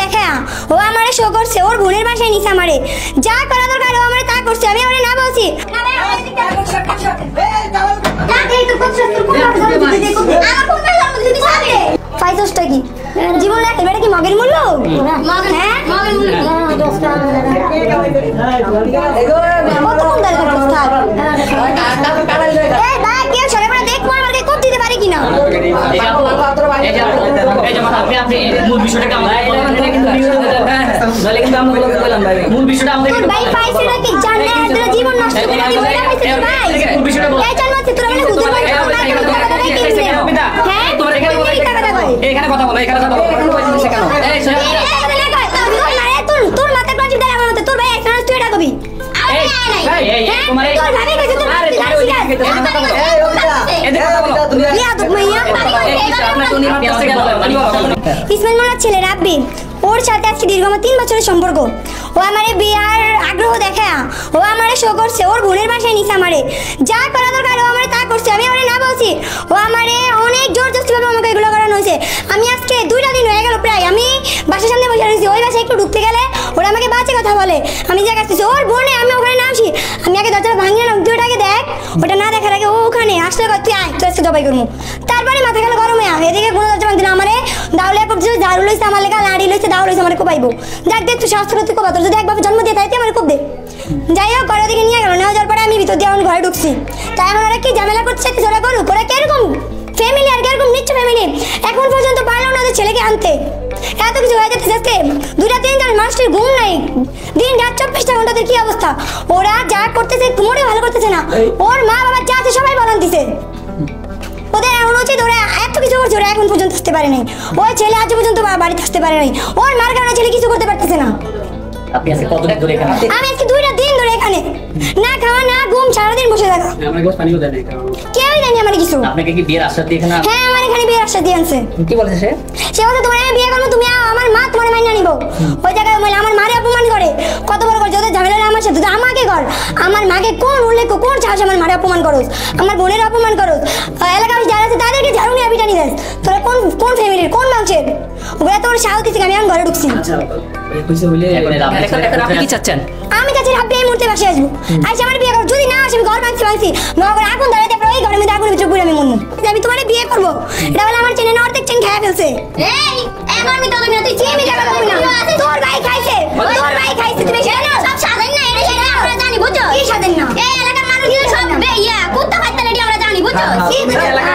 দেখা ও আমারে শো করছে, ওর বোনের বাসায় নিছে আমারে, যা করা দরকার ও আমারে তা করছে, আমি ওরে না বলছি। ফাইজটা কি জীবন লাগে বেটা কি মগের মূল্য? হ্যাঁ মগের মূল্য কতক্ষণ দরকার কথা এই ভাই কেউ সরে পড়ে দেখ মই আমাকে কোপ দিতে পারি কিনা। এই যে আপনি মূল বিষয়টা আমরা কিন্তু আমরা বললাম ভাই মূল বিষয়টা আমাদের ভাই পাইছিস কি জানে তোর জীবন নষ্ট করে দিবি না পাইছিস ভাই মূল বিষয়টা বল এই চল মাছি তোরা মানে হুজুর ভাই হ্যাঁ তোমার এখানে কথা বলো এখানে কথা বলো কেন এই তোর মাথা কোন চিন্তা আমার মতে তোর ভাই একটা তুই এটা কবি এই তোমার তোর ভাবি কইছে তোর ইসমাইল মোল্লার ছেলে রাব্বি, ওর সাথে আজকে দীর্ঘ 3 বছরের সম্পর্ক। ও আমারে বিয়ার আগ্রহ দেখা ও আমারে শো করছে, ওর বোনের বাসায় নিছে আমারে, যা করা দরকার ও আমারে তা করছে, আমি ওরে না বলছি। ও আমারে অনেক জোর জবরদস্তিভাবে আমাকে এগুলো করানো হয়েছে। আমি আজকে 2টা দিন হয়ে গেল প্রায় আমি বাসার সামনে বসে রয়েছি, ওই বাসায় একটু ঢুকতে গেলে ওরা আমাকে বাজে কথা বলে, আমি যা কাছে ওর বোনে আমি ওখানে নামছি, আমি আগে দরজা ভাঙিয়ে নাম তুই ওটাকে দেখ, ওটা না দেখার আগে ও ওখানে আসলে তুই আয় তুই আজকে জবাই করবো। তারপরে মাথা গেল গরমে এদিকে কোনো দরজা ভাঙতে না আমারে দাউলে করছে, ঝাড়ু লইছে আমার লেখা লাড়ি লইছে দাউ লইছে আমার কোপাইবো, যাক দেখ তুই স্বাস্থ্য তুই কোপা তোর যদি একভাবে জন্ম দিয়ে তাইতে আমার কোপ দে। যাই হোক ঘরের দিকে নিয়ে গেল, নেওয়া যাওয়ার পরে আমি ভিতর দিয়ে আমার ঘরে ঢুকছি, তাই এখন ওরা কি ঝামেলা করছে ওরা করুক, ওরা কিরকম ফ্যামিলি আর কিরকম নিচ্ছ ফ্যামিলি, এখন পর্যন্ত পারলো না ওদের ছেলেকে আনতে, এত কিছু হয়ে যাচ্ছে আজকে 2টা 3টা মানুষের ঘুম নাই, দিন রাত 24টা ঘন্টাতে কি অবস্থা, ওরা যা করতেছে মোটেও ভালো করতেছে না, ওর মা বাবা যা আছে সবাই বলান দিছে, ওদের এমন উচিত ওরা এত কিছু করছে ওরা এখন পর্যন্ত আসতে পারে নাই, ওই ছেলে আজ পর্যন্ত বাড়িতে আসতে পারে নাই, ওর মার কারণে ছেলে কিছু করতে পারতেছে না। আপনি আজকে কতদিন ধরে এখানে? আমি আজকে 2টা দিন ধরে এখানে না খাওয়া না ঘুম সারাদিন বসে থাকা। আমার গোস পানিও দেয় না কেউই জানি আমার কিছু। আপনাকে কি বিয়ের আশ্বাস দিয়ে এখানে? হ্যাঁ আমার এখানে বিয়ের আশ্বাস দিয়ে আনছে। কি বলছে সে? সে বলছে তোমার আমি বিয়ে করবো, তুমি আমার মা তোমার মাইনা নিব, ওই জায়গায় বলে আমার মারে অপমান করে, কত বড় করছে ওদের ঝামেলা আমার সাথে, আমাকে কর আমার মাকে কোন উল্লেখ কোন চাষ আমার মারে অপমান করোস, আমার বোনের অপমান করোস, এলাকায় যারা আছে তাদেরকে ঝাড়ু নিয়ে পিটানি দেয়, তোরা কোন কোন ফ্যামিলির কোন বংশের, ওরা তোর সাহস দিচ্ছে আমি ঘরে ঢুকছি। আপনি কি চাচ্ছেন? আমি চাচ্ছি রাব্বি এই মুহূর্তে বাসায় আসবো, আইসা আমার বিয়ে করবো, যদি না আসে আমি ঘর ভাঙছি নগর আগুন ধরাইতে পারো, এই ঘরের মধ্যে আগুনের ভিতরে ঘুরে আমি মরবো, আমি তোমার বিয়ে করবো, এটা বলে আমার চেনে অর্ধেক চেন খেয়ে ফেলছে। এই এখন আমি তোকে তুই চিনি জায়গা করবি না, তোর ভাই খাইছে তুমি সেটা না সব স্বাধীন না, এটা সেটা আমরা জানি বুঝছো, কি স্বাধীন না এই এলাকার মানুষ সব ইয়া কুত্তা ফাইতে রেডি আমরা জানি বুঝছো,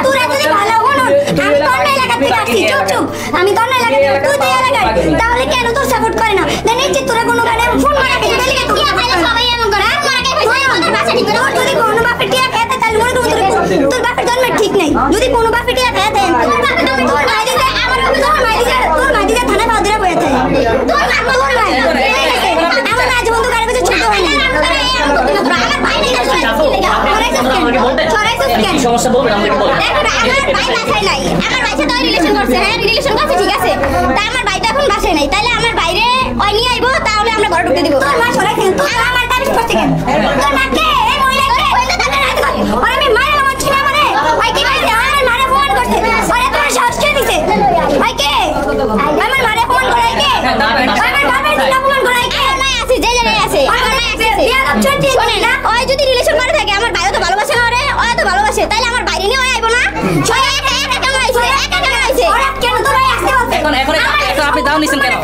তোরা যদি ভালো হন আমি তোর না এলাকা থেকে আসছি, চুপ আমি তোর না এলাকা থেকে তুই তো এলাকার, তাহলে কেন তোর সাপোর্ট করে না দেন এই যে তোরা কোনো গানে ফোন মারা কিছু বলি তুই তাহলে সবাই এমন করে আর মারা কে ভাই তোর বাসা ঠিক তোর যদি কোনো বাপের টিয়া খেতে তাহলে মনে করব তোর বাপের জন্ম ঠিক নাই, যদি কোনো বাপের টিয়া খেতে তোর বাপের জন্ম তোর মাই দিতে আমার তোর মাই দিতে থানা বাদরা বইতে তোর মাই আমার আজ বন্ধু কারে কিছু ছোট হয় না আমার ভাই নেই কি সমস্যা বলবেন আমাকে বলেন। আমার ভাই বাসায় নাই, আমার ভাই সাথে রিলেশন করছে, হ্যাঁ রিলেশন করছে ঠিক আছে, তা আমার ভাই তো এখন বাসায় নাই, তাহলে আমার বাইরে ওই নিয়ে আইবো, তাহলে আমরা ঘরে ঢুকতে দিব। তোর মা সরাই কেন তুই আমার তারিফ করতে কেন, তোর মা কে এই মহিলা কে ওই তো তাকে রাত করে আর আমি মারা মারছি না মানে ভাই কি ভাই আমার মারা ফোন করতে আরে তোর সাহস কে দিতে ভাই কে আমার মারা ফোন করাই কে আমার বাবার দিন ফোন করাই কে নাই আছে যে জায়গায় আছে আমার নাই আছে বিয়া করতে শুনে না ওই যদি রিলেশন করে থাকে আমার ভাইও তো ভালোবাসে না রে ওই তো ভালোবাসে, তাহলে আমার বাইরে নিয়ে ওই আইবো না ছয় একা কেন আইছে ওরা কেন তোরা আসতে বলতে এখন আপনি দাও নিছেন কেন?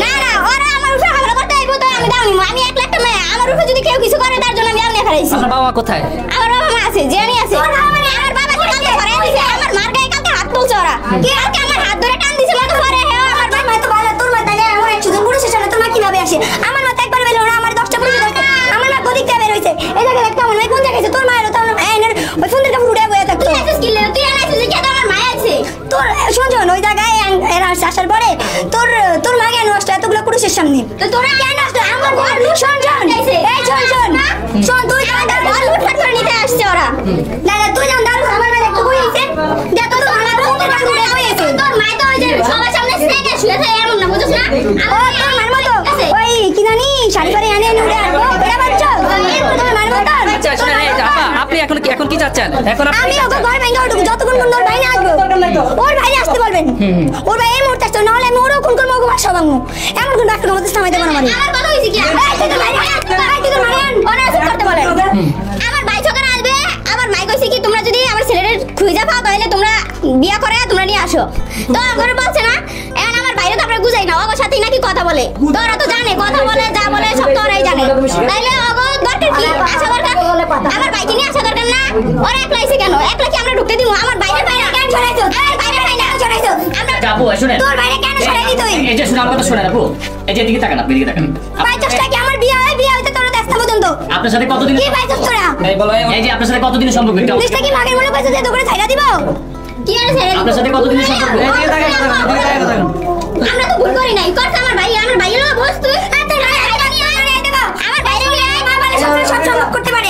না না ওরা আমার উপরে হামলা করতে আইবো তো আমি দাও নিমু, আমি 1 লাখ টাকা আমার উপরে যদি কেউ কিছু করে তার জন্য আমি আমনে খারাইছি। আপনার বাবা কোথায়? আমার বাবা মা আছে জেনি আছে, আমার বাবা কি কালকে ঘরে দিছে আমার মার গায়ে কালকে হাত তুলছে ওরা, কি কালকে আমার হাত ধরে টান দিছিল তো পরে হে আমার মা তো ভালো তোর মা তাহলে আমার একজন পুরুষের সামনে তোর মা কিভাবে আসে, আমার মা তো একবার বের ওরা আমার 10টা পুরুষ দরকার, আমার মা গদিক থেকে বের হইছে এই জায়গায় একটা আমার কোন জায়গায় তোর মা তো এনের ওই সুন্দর কাপড় উড়ে বয়ে থাকতো তুই আছিস কি লে তুই আনাইছিস কি আমার মা আছে তোর শুন ওই জায়গায় এরা আসার পরে তোর মা কেন আসতো এতগুলো পুরুষের সামনে, তো তোরা কেন আসতো আমার ঘর শুন এই শোন তুই ঘর লুটপাট করে নিতে আসছে ওরা, না না তুই জান দাঁড়া আমার মেয়ে একটু বইছে দেখো তো আমার বউকে কাজ উড়ে বইছে, তোর মা তো ওই যে সবার সামনে স্নেক শুয়েছে এমন না বুঝছ না ও তোর মার মতো ওই কি জানি শাড়ি পরে এনে উড়ে আসবো এটা বাচ্চা তোর মার মতো। আচ্ছা শুনেন এই আপা আপনি এখন কি চাচ্ছেন? এখন আমি ওকে ঘর ভেঙে উঠব যতক্ষণ ওর ভাই না আসবে ওর ভাই আসতে বলবেন, ওর ভাই এই মুহূর্তে আসতে না হলে আমি ওরও খুন করবো তোকে বাসা ভাঙবো এমন কোন ডাক্তার মধ্যে সামাই দেবো না মানে আমার কথা হইছে কি তুই তো মারেন ওরা চুপ করতে বলেন আমার ভাই যখন আসবে আমার ভাই কইছে কি তোমরা যদি আমার ছেলের খুঁজে পাও তাহলে তোমরা বিয়া করে তোমরা নিয়ে আসো তো ঘরে বলছে না এখন আমার বাইরে তো আমরা বুঝাই না ওগো সাথে নাকি কথা বলে তো ওরা তো জানে কথা বলে যা বলে সব তো ওরাই জানে তাইলে ওগো দরকার কি আসা দরকার আমার ভাইকে নিয়ে আসা দরকার না ওরা একলা আইছে কেন একলা কি আমরা ঢুকতে দিব আমার বাইরে বাইরে কেন ছড়াইছো আমার বাইরে বাইরে ছড়াইছো আমরা আপু শুনেন তোর বাইরে কেন ছড়াইলি তুই এই যে শুনে আমার কথা শুনেন আপু এই যে এদিকে তাকান আপনি এদিকে তাকান ভাই চেষ্টা কি আমার বিয়ে হইতে তোর দেখতে পর্যন্ত আপনার সাথে কতদিন কি ভাই তোরা এই বলো এই যে আপনার সাথে কতদিনের সম্পর্ক এটা চেষ্টা কি মাগের মনে কইছো যে দোকানে ছাইরা দিব কি আর ছেড়ে আপনার সাথে কতদিনের সম্পর্ক আমরা তো ভুল করি নাই করতে আমার ভাই লোক বস তুই আচ্ছা ভাই আইডা নিয়ে আয় দেব আমার ভাই নিয়ে আয় মা বলে সব সম্ভব করতে পারে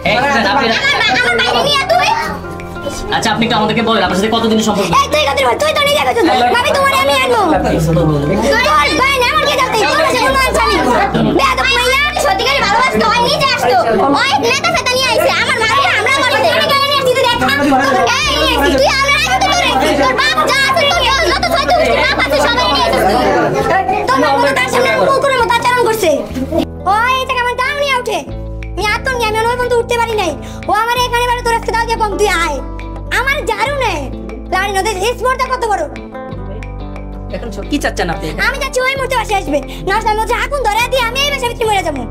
এই শুনেন আপনি আমার ভাই নিয়ে তুই আচ্ছা আপনি কি আমাদেরকে বলেন আপনার সাথে কতদিনের সম্পর্ক এই তুই কত তুই তো নিজে কইছিস ভাবি তোমারে আমি আনবো তোর ভাই না আমার কি জানতে তোর কাছে কোনো আনসার নেই বেয়াদ মাইয়া সত্যিকারে ভালোবাসতো ওই নিজে আসতো ওই নেতা ফেতা নিয়ে আইছে আমার মাকে হামলা করছে এই তুই আমরা আইছো তো তোরে তোর বাপ যা আছে তো যত ছয় তো বাপ আছে সবাই নিয়ে আইছিস তোর মা মনে তার সামনে মুখ করে মত আচরণ করছে ওই এটা কেমন দাম নিয়ে উঠে আমি আতন নিয়ে আমি ওই পর্যন্ত উঠতে পারি নাই ও আমার এখানে বারে তোর আজকে দাও যে কম তুই আয় আমার জারু নেই লাড়ি নদে স্পর্ধা কত বড় এখন কি চাচ্ছেন আপনি আমি যাচ্ছি ওই মুহূর্তে বাসে আসবে নষ্ট আমি বলছি আগুন ধরে দিয়ে আমি এই বাসা ভিতরে মরে যাবো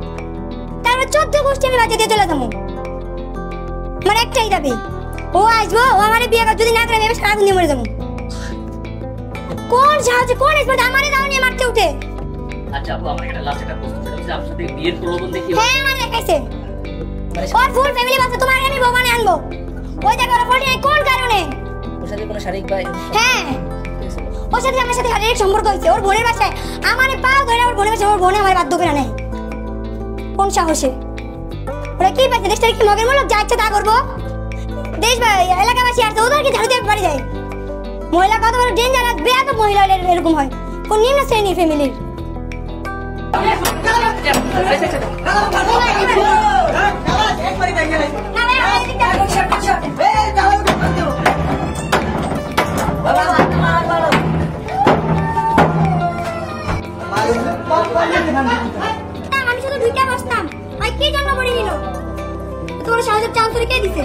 তারপর 14 গোষ্ঠী আমি বাজে দিয়ে চলে যাবো আমার একটাই দাবি ও আসবো ও আমার বিয়ে যদি না করে আমি বাসা আগুন দিয়ে মরে যাবো কোন সাহায্য কোন স্পর্ধা আমারে দাও নিয়ে মারতে উঠে আচ্ছা আপু আমার একটা লাস্ট একটা প্রশ্ন ছিল যে আপনার সাথে বিয়ের প্রলোভন দেখি হ্যাঁ আমার লেখাইছে ওর ফুল ফ্যামিলি বাসা তোমার আমি বউ মানে আনবো ওই জায়গায় ওরা পড়ে নাই কোন কারণে ওর সাথে কোনো শারীরিক বা হ্যাঁ ওর সাথে আমার সাথে শারীরিক সম্পর্ক হয়েছে ওর বোনের বাসায় আমারে পাও ধরে ওর বোনের বাসায় ওর বোনে আমার বাধ্য করে নেয় কোন সাহসে ওরা কি পাইছে দেশটা কি মগের মূলক যা ইচ্ছা তা করবো দেশ এলাকাবাসী আসছে ওদেরকে ঝাড়ু দিয়ে বাড়ি যায় মহিলা কত বড় ডেঞ্জারাস বেয়াদ মহিলা হলে এরকম হয় কোন নিম্ন শ্রেণীর ফ্যামিলির আমি শুধু দুইটা বসতাম ভাই কি জন্য পড়ে নিল তোমার সাহায্য চান্স কে দিছে